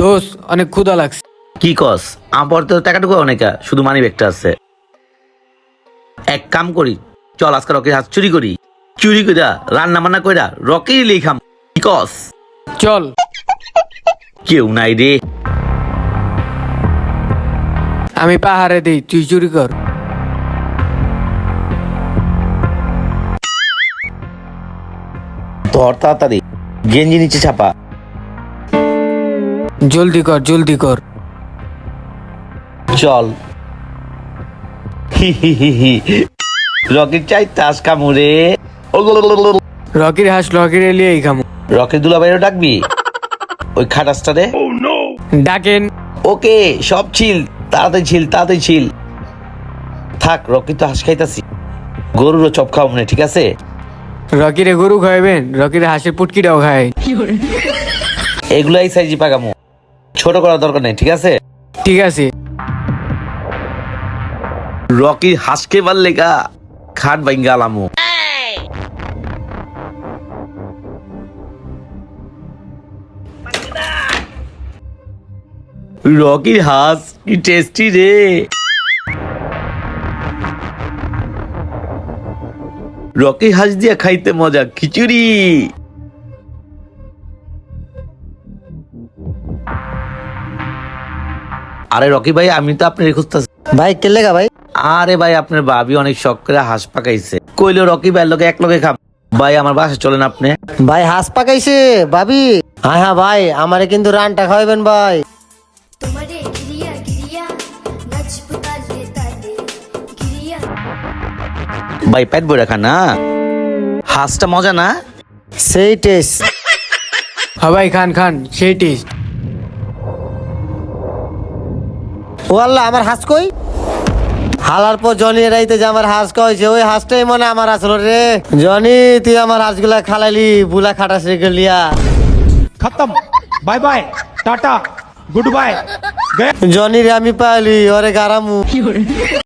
দোষ অনেক ক্ষুধা লাগছে। কি কস? আমার তো টাকাটুকু অনেক, শুধু মানি ব্যাগটা আছে। এক কাম করি, চল আজকে রকির হাত চুরি করি। চুরি কইরা রান্না বান্না কইরা রকির লিখাম। কি কস? চল। কেউ নাই রে। আমি পাহাড়ে দিই, তুই চুরি কর। ধর তাড়াতাড়ি, গেঞ্জি নিচে চাপা। জলদি কর, জলদি কর। চল। রকির চাই তাস কামুরে। রকির হাঁস রকির এলিয়ে খামু। রকির দুলাভাইও ডাকবি ওই খাটাসটা রে। ডাকেন। ওকে, সব ছিল, তাড়াতাড়ি ছিল, তাড়াতাড়ি ছিল। থাক, রকি তো হাঁস খাইতাছি, গরুরও চপ খাও মনে, ঠিক আছে? রকিরে গরু খাইবেন, রকিরে হাঁসের পুটকিটাও খায়। এগুলাই সাইজি পাকামো, ছোট করার দরকার নেই, ঠিক আছে? ঠিক আছে। রকি হাঁসকে পারলে গা খাট ভাঙ্গা আলামো। রকির হাঁস কি টেস্টি রে। রকি হাঁস দিয়া খাইতে মজা, খিচুড়ি। আরে রকি ভাই, আমি তো আপনার খুঁজতেছি। ভাই কেলে গা ভাই? আরে ভাই, আপনার ভাবি অনেক শখ করে হাঁস পাকাইছে, কইলো রকি ভাইয়ের লোকে এক লগে খাম। ভাই আমার বাসা চলেন আপনি। ভাই হাঁস পাকাইছে ভাবি? হ্যাঁ হ্যাঁ ভাই, আমারে কিন্তু রানটা খাওয়াবেন ভাই। तुम्हारे गिरिया गिरिया नच ताले ताले गिरिया ভাই পেট বই রাখা না, হাঁসটা মজা না? সেই টেস্ট। হবাই খান খান, সেই টেস্ট। ও আল্লাহ, আমার হাঁস কই? হালার পর জনি রাইতে যে আমার হাঁস কইছে, ওই হাঁসটাই মনে আমার আসলো রে। জনি, তুই আমার হাঁসগুলা খালাইলি, বুলা খাটাস রে গলিয়া। खत्म bye bye tata goodbye জনি রে আমি পাইলি, ওরে গারামু।